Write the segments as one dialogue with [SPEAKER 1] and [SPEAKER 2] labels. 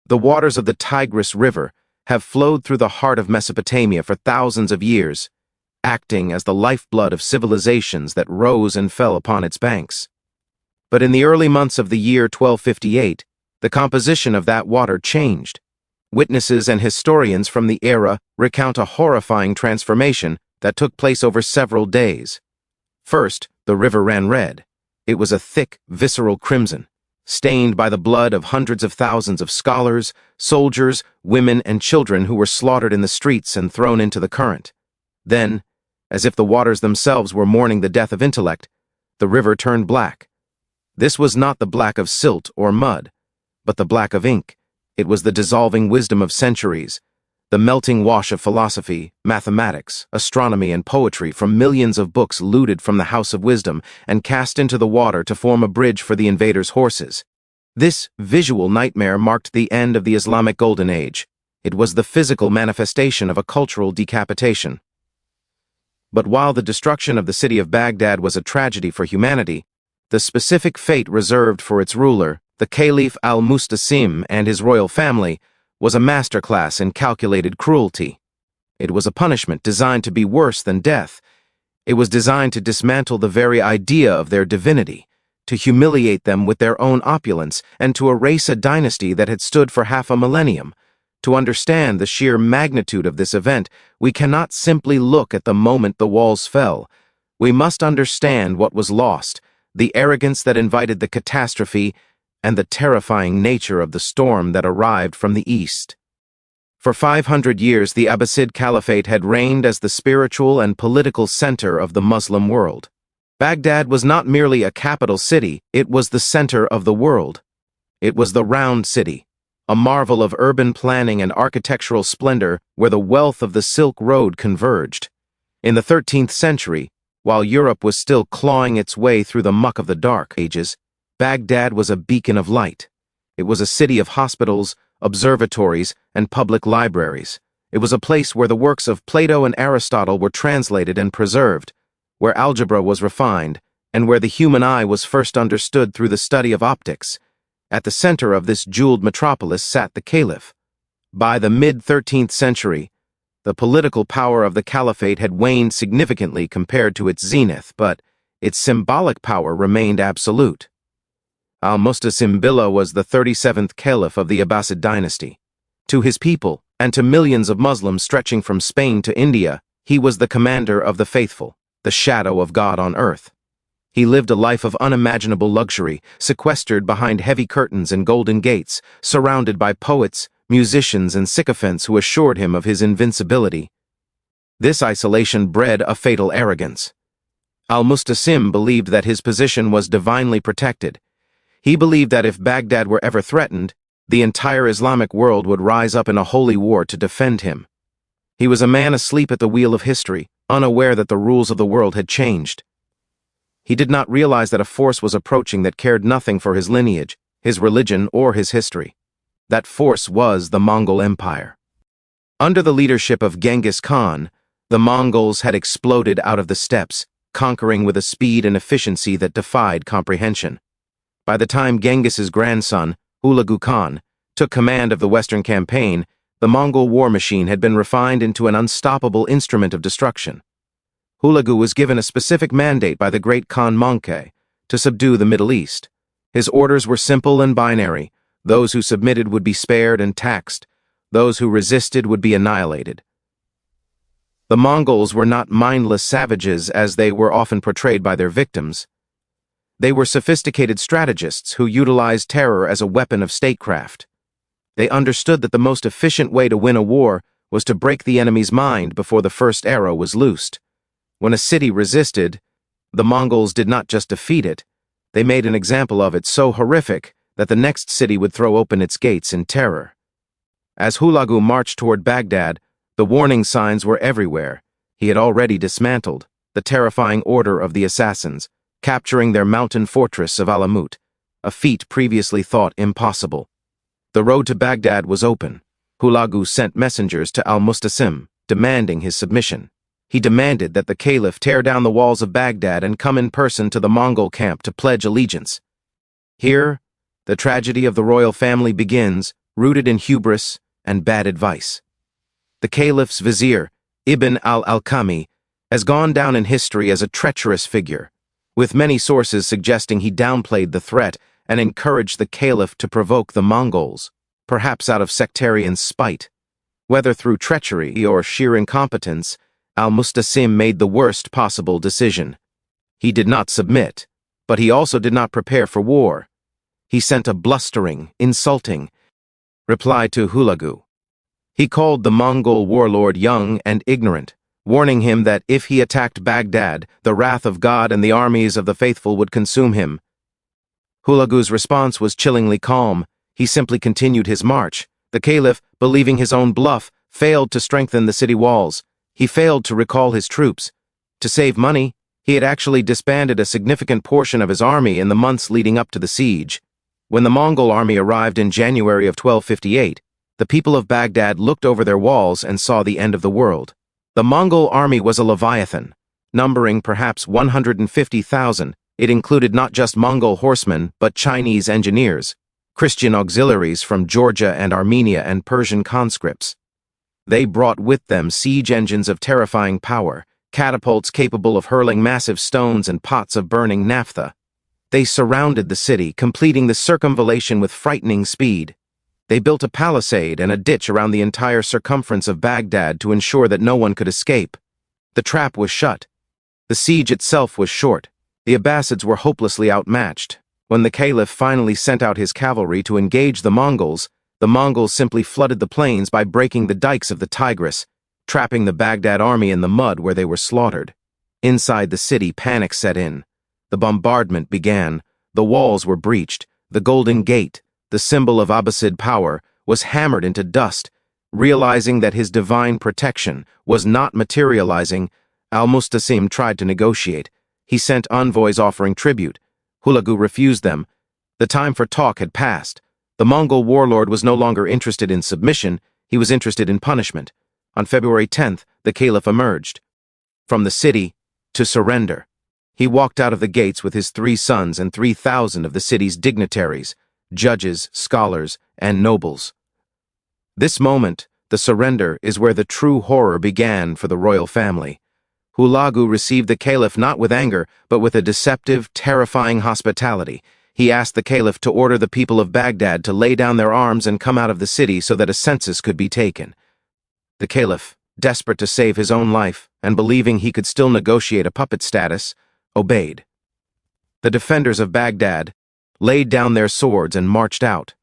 [SPEAKER 1] The waters of the Tigris River have flowed through the heart of Mesopotamia for thousands of years, acting as the lifeblood of civilizations that rose and fell upon its banks. But in the early months of the year 1258, the composition of that water changed. Witnesses and historians from the era recount a horrifying transformation that took place over several days. First, the river ran red. It was a thick, visceral crimson, stained by the blood of hundreds of thousands of scholars, soldiers, women, and children who were slaughtered in the streets and thrown into the current. Then, as if the waters themselves were mourning the death of intellect, the river turned black. This was not the black of silt or mud, but the black of ink. It was the dissolving wisdom of centuries, the melting wash of philosophy, mathematics, astronomy, and poetry from millions of books looted from the House of Wisdom and cast into the water to form a bridge for the invaders' horses. This visual nightmare marked the end of the Islamic Golden Age. It was the physical manifestation of a cultural decapitation. But while the destruction of the city of Baghdad was a tragedy for humanity, the specific fate reserved for its ruler, the Caliph al-Mustasim and his royal family, was a masterclass in calculated cruelty. It was a punishment designed to be worse than death. It was designed to dismantle the very idea of their divinity, to humiliate them with their own opulence, and to erase a dynasty that had stood for half a millennium. To understand the sheer magnitude of this event, we cannot simply look at the moment the walls fell. We must understand what was lost, the arrogance that invited the catastrophe, and the terrifying nature of the storm that arrived from the east. For 500 years, the Abbasid Caliphate had reigned as the spiritual and political center of the Muslim world. Baghdad was not merely a capital city, it was the center of the world. It was the round city, a marvel of urban planning and architectural splendor where the wealth of the Silk Road converged. In the 13th century, while Europe was still clawing its way through the muck of the Dark Ages, Baghdad was a beacon of light. It was a city of hospitals, observatories, and public libraries. It was a place where the works of Plato and Aristotle were translated and preserved, where algebra was refined, and where the human eye was first understood through the study of optics. At the center of this jeweled metropolis sat the Caliph. By the mid-13th century, the political power of the Caliphate had waned significantly compared to its zenith, but its symbolic power remained absolute. Al-Mustasim Billah was the 37th Caliph of the Abbasid dynasty. To his people, and to millions of Muslims stretching from Spain to India, he was the commander of the faithful, the shadow of God on earth. He lived a life of unimaginable luxury, sequestered behind heavy curtains and golden gates, surrounded by poets, musicians, and sycophants who assured him of his invincibility. This isolation bred a fatal arrogance. Al-Mustasim believed that his position was divinely protected. He believed that if Baghdad were ever threatened, the entire Islamic world would rise up in a holy war to defend him. He was a man asleep at the wheel of history, unaware that the rules of the world had changed. He did not realize that a force was approaching that cared nothing for his lineage, his religion, or his history. That force was the Mongol Empire. Under the leadership of Genghis Khan, the Mongols had exploded out of the steppes, conquering with a speed and efficiency that defied comprehension. By the time Genghis's grandson, Hulagu Khan, took command of the Western campaign, the Mongol war machine had been refined into an unstoppable instrument of destruction. Hulagu was given a specific mandate by the great Khan Möngke to subdue the Middle East. His orders were simple and binary. Those who submitted would be spared and taxed. Those who resisted would be annihilated. The Mongols were not mindless savages as they were often portrayed by their victims. They were sophisticated strategists who utilized terror as a weapon of statecraft. They understood that the most efficient way to win a war was to break the enemy's mind before the first arrow was loosed. When a city resisted, the Mongols did not just defeat it, they made an example of it so horrific that the next city would throw open its gates in terror. As Hulagu marched toward Baghdad, the warning signs were everywhere. He had already dismantled the terrifying order of the assassins, capturing their mountain fortress of Alamut, a feat previously thought impossible. The road to Baghdad was open. Hulagu sent messengers to Al-Mustasim, demanding his submission. He demanded that the Caliph tear down the walls of Baghdad and come in person to the Mongol camp to pledge allegiance. Here, the tragedy of the royal family begins, rooted in hubris and bad advice. The caliph's vizier, Ibn al-Alqami, has gone down in history as a treacherous figure, with many sources suggesting he downplayed the threat and encouraged the caliph to provoke the Mongols, perhaps out of sectarian spite. Whether through treachery or sheer incompetence, al-Mustasim made the worst possible decision. He did not submit, but he also did not prepare for war. He sent a blustering, insulting reply to Hulagu. He called the Mongol warlord young and ignorant, warning him that if he attacked Baghdad, the wrath of God and the armies of the faithful would consume him. Hulagu's response was chillingly calm. He simply continued his march. The caliph, believing his own bluff, failed to strengthen the city walls. He failed to recall his troops. To save money, he had actually disbanded a significant portion of his army in the months leading up to the siege. When the Mongol army arrived in January of 1258, the people of Baghdad looked over their walls and saw the end of the world. The Mongol army was a leviathan, numbering perhaps 150,000. It included not just Mongol horsemen, but Chinese engineers, Christian auxiliaries from Georgia and Armenia, and Persian conscripts. They brought with them siege engines of terrifying power, catapults capable of hurling massive stones and pots of burning naphtha. They surrounded the city, completing the circumvallation with frightening speed. They built a palisade and a ditch around the entire circumference of Baghdad to ensure that no one could escape. The trap was shut. The siege itself was short. The Abbasids were hopelessly outmatched. When the caliph finally sent out his cavalry to engage the Mongols simply flooded the plains by breaking the dikes of the Tigris, trapping the Baghdad army in the mud where they were slaughtered. Inside the city, panic set in. The bombardment began. The walls were breached. The Golden Gate, the symbol of Abbasid power, was hammered into dust. Realizing that his divine protection was not materializing, al-Mustasim tried to negotiate. He sent envoys offering tribute. Hulagu refused them. The time for talk had passed. The Mongol warlord was no longer interested in submission, he was interested in punishment. On February 10th, the caliph emerged from the city to surrender. He walked out of the gates with his 3 sons and 3,000 of the city's dignitaries, judges, scholars, and nobles. This moment, the surrender, is where the true horror began for the royal family. Hulagu received the caliph not with anger, but with a deceptive, terrifying hospitality. He asked the caliph to order the people of Baghdad to lay down their arms and come out of the city so that a census could be taken. The caliph, desperate to save his own life and believing he could still negotiate a puppet status, obeyed. The defenders of Baghdad laid down their swords and marched out.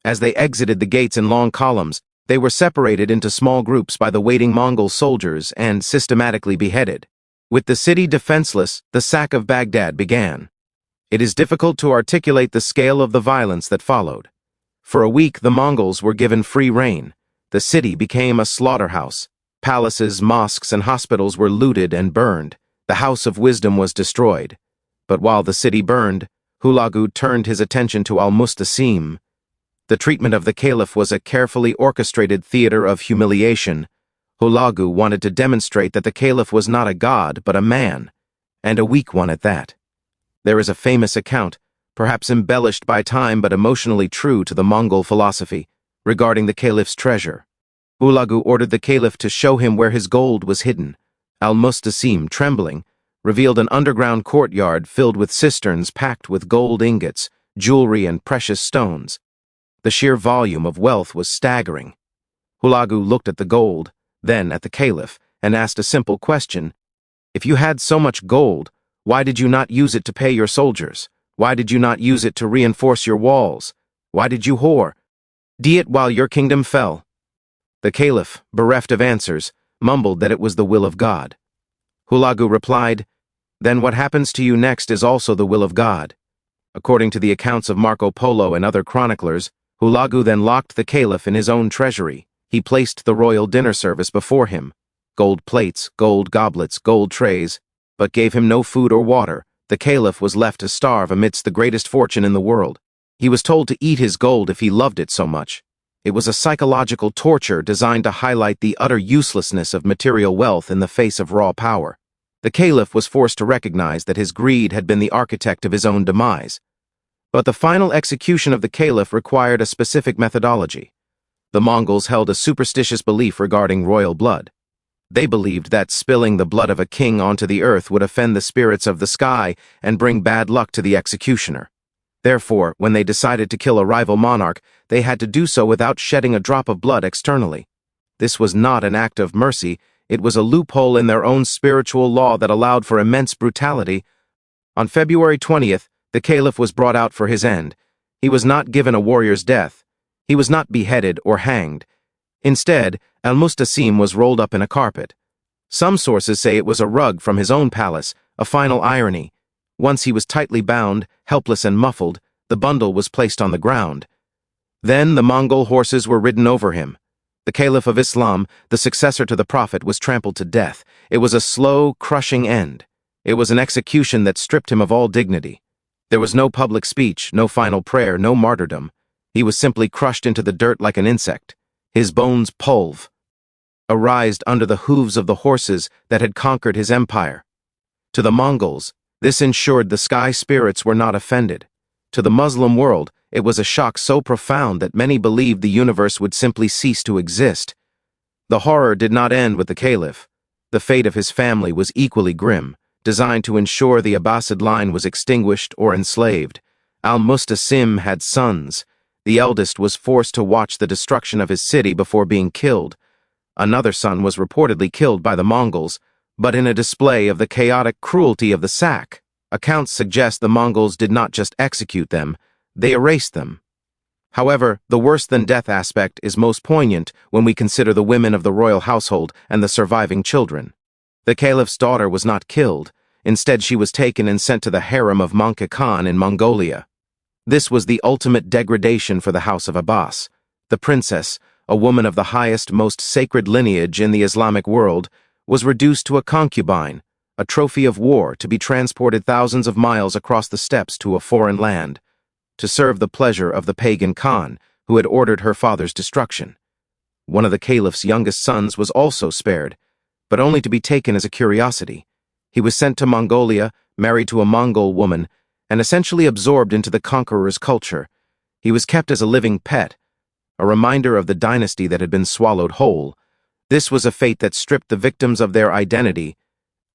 [SPEAKER 1] As they exited the gates in long columns, they were separated into small groups by the waiting Mongol soldiers and systematically beheaded. With the city defenseless, the sack of Baghdad began. It is difficult to articulate the scale of the violence that followed. For a week, the Mongols were given free rein. The city became a slaughterhouse. Palaces, mosques, and hospitals were looted and burned. The House of Wisdom was destroyed. But while the city burned, Hulagu turned his attention to al-Mustasim. The treatment of the caliph was a carefully orchestrated theater of humiliation. Hulagu wanted to demonstrate that the caliph was not a god, but a man, and a weak one at that. There is a famous account, perhaps embellished by time but emotionally true to the Mongol philosophy, regarding the caliph's treasure. Hulagu ordered the caliph to show him where his gold was hidden. Al-Mustasim, trembling, revealed an underground courtyard filled with cisterns packed with gold ingots, jewelry, and precious stones. The sheer volume of wealth was staggering. Hulagu looked at the gold, then at the caliph, and asked a simple question. If you had so much gold, why did you not use it to pay your soldiers? Why did you not use it to reinforce your walls? Why did you whore? Do it while your kingdom fell. The caliph, bereft of answers, mumbled that it was the will of God. Hulagu replied, "Then what happens to you next is also the will of God." According to the accounts of Marco Polo and other chroniclers, Hulagu then locked the caliph in his own treasury. He placed the royal dinner service before him, gold plates, gold goblets, gold trays, but gave him no food or water. The caliph was left to starve amidst the greatest fortune in the world. He was told to eat his gold if he loved it so much. It was a psychological torture designed to highlight the utter uselessness of material wealth in the face of raw power. The caliph was forced to recognize that his greed had been the architect of his own demise. But the final execution of the caliph required a specific methodology. The Mongols held a superstitious belief regarding royal blood. They believed that spilling the blood of a king onto the earth would offend the spirits of the sky and bring bad luck to the executioner. Therefore, when they decided to kill a rival monarch, they had to do so without shedding a drop of blood externally. This was not an act of mercy, it was a loophole in their own spiritual law that allowed for immense brutality. On February 20th, the caliph was brought out for his end. He was not given a warrior's death. He was not beheaded or hanged. Instead, al-Mustasim was rolled up in a carpet. Some sources say it was a rug from his own palace, a final irony. Once he was tightly bound, helpless and muffled, the bundle was placed on the ground. Then the Mongol horses were ridden over him. The Caliph of Islam, the successor to the Prophet, was trampled to death. It was a slow, crushing end. It was an execution that stripped him of all dignity. There was no public speech, no final prayer, no martyrdom. He was simply crushed into the dirt like an insect. His bones pulverized under the hooves of the horses that had conquered his empire. To the Mongols, this ensured the sky spirits were not offended. To the Muslim world, it was a shock so profound that many believed the universe would simply cease to exist. The horror did not end with the caliph. The fate of his family was equally grim, designed to ensure the Abbasid line was extinguished or enslaved. Al-Mustasim had sons. The eldest was forced to watch the destruction of his city before being killed. Another son was reportedly killed by the Mongols, but in a display of the chaotic cruelty of the sack. Accounts suggest the Mongols did not just execute them, they erased them. However, the worse-than-death aspect is most poignant when we consider the women of the royal household and the surviving children. The caliph's daughter was not killed. Instead, she was taken and sent to the harem of Manka Khan in Mongolia. This was the ultimate degradation for the House of Abbas. The princess, a woman of the highest, most sacred lineage in the Islamic world, was reduced to a concubine, a trophy of war to be transported thousands of miles across the steppes to a foreign land, to serve the pleasure of the pagan Khan, who had ordered her father's destruction. One of the caliph's youngest sons was also spared, but only to be taken as a curiosity. He was sent to Mongolia, married to a Mongol woman, and essentially absorbed into the conqueror's culture. He was kept as a living pet, a reminder of the dynasty that had been swallowed whole. This was a fate that stripped the victims of their identity.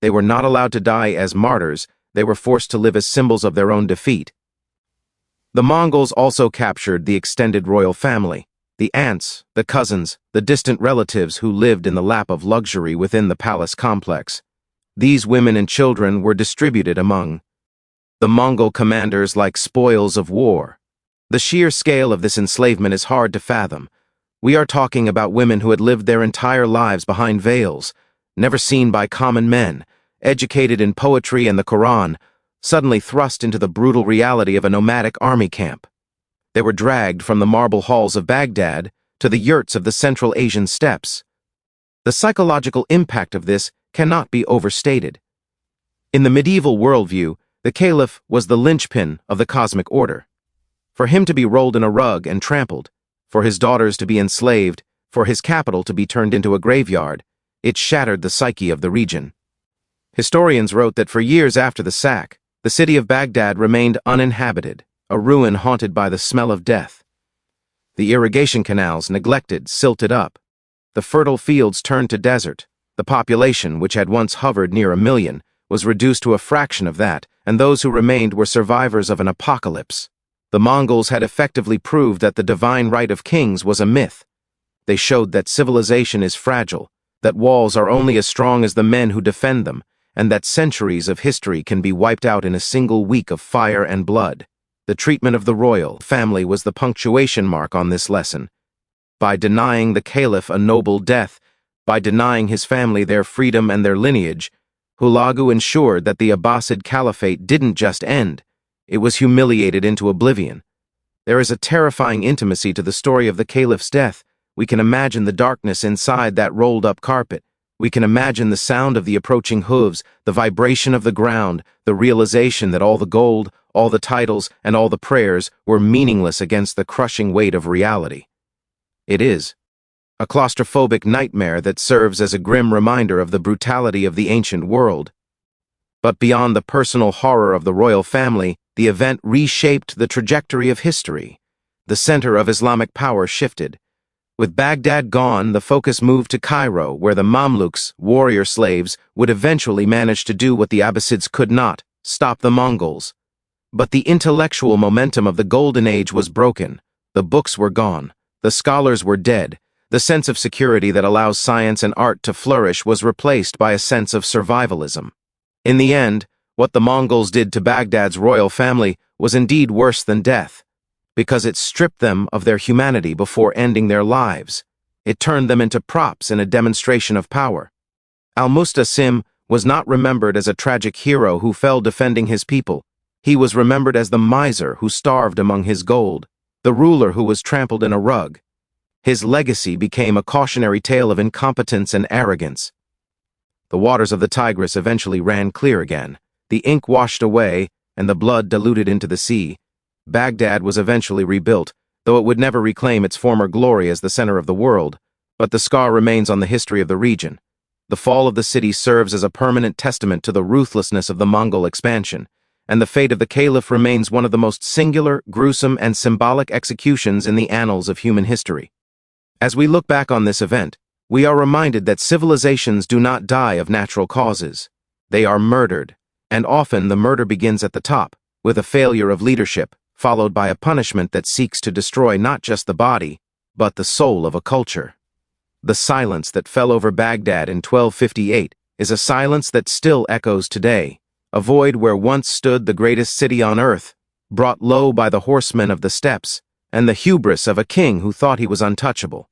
[SPEAKER 1] They were not allowed to die as martyrs, they were forced to live as symbols of their own defeat. The Mongols also captured the extended royal family, the aunts, the cousins, the distant relatives who lived in the lap of luxury within the palace complex. These women and children were distributed among the Mongol commanders like spoils of war. The sheer scale of this enslavement is hard to fathom. We are talking about women who had lived their entire lives behind veils, never seen by common men, educated in poetry and the Quran, suddenly thrust into the brutal reality of a nomadic army camp. They were dragged from the marble halls of Baghdad to the yurts of the Central Asian steppes. The psychological impact of this cannot be overstated. In the medieval worldview, the caliph was the linchpin of the cosmic order. For him to be rolled in a rug and trampled, for his daughters to be enslaved, for his capital to be turned into a graveyard, it shattered the psyche of the region. Historians wrote that for years after the sack, the city of Baghdad remained uninhabited, a ruin haunted by the smell of death. The irrigation canals, neglected, silted up. The fertile fields turned to desert. The population, which had once hovered near 1 million, was reduced to a fraction of that, and those who remained were survivors of an apocalypse. The Mongols had effectively proved that the divine right of kings was a myth. They showed that civilization is fragile, that walls are only as strong as the men who defend them, and that centuries of history can be wiped out in a single week of fire and blood. The treatment of the royal family was the punctuation mark on this lesson. By denying the caliph a noble death, by denying his family their freedom and their lineage, Hulagu ensured that the Abbasid Caliphate didn't just end, it was humiliated into oblivion. There is a terrifying intimacy to the story of the caliph's death. We can imagine the darkness inside that rolled-up carpet. We can imagine the sound of the approaching hooves, the vibration of the ground, the realization that all the gold, all the titles, and all the prayers were meaningless against the crushing weight of reality. It is a claustrophobic nightmare that serves as a grim reminder of the brutality of the ancient world. But beyond the personal horror of the royal family, the event reshaped the trajectory of history. The center of Islamic power shifted. With Baghdad gone, the focus moved to Cairo, where the Mamluks, warrior slaves, would eventually manage to do what the Abbasids could not: stop the Mongols. But the intellectual momentum of the Golden Age was broken. The books were gone. The scholars were dead. The sense of security that allows science and art to flourish was replaced by a sense of survivalism. In the end, what the Mongols did to Baghdad's royal family was indeed worse than death, because it stripped them of their humanity before ending their lives. It turned them into props in a demonstration of power. Al-Mustasim was not remembered as a tragic hero who fell defending his people. He was remembered as the miser who starved among his gold, the ruler who was trampled in a rug. His legacy became a cautionary tale of incompetence and arrogance. The waters of the Tigris eventually ran clear again. The ink washed away, and the blood diluted into the sea. Baghdad was eventually rebuilt, though it would never reclaim its former glory as the center of the world, but the scar remains on the history of the region. The fall of the city serves as a permanent testament to the ruthlessness of the Mongol expansion, and the fate of the caliph remains one of the most singular, gruesome, and symbolic executions in the annals of human history. As we look back on this event, we are reminded that civilizations do not die of natural causes. They are murdered, and often the murder begins at the top, with a failure of leadership, followed by a punishment that seeks to destroy not just the body, but the soul of a culture. The silence that fell over Baghdad in 1258 is a silence that still echoes today, a void where once stood the greatest city on earth, brought low by the horsemen of the steppes, and the hubris of a king who thought he was untouchable.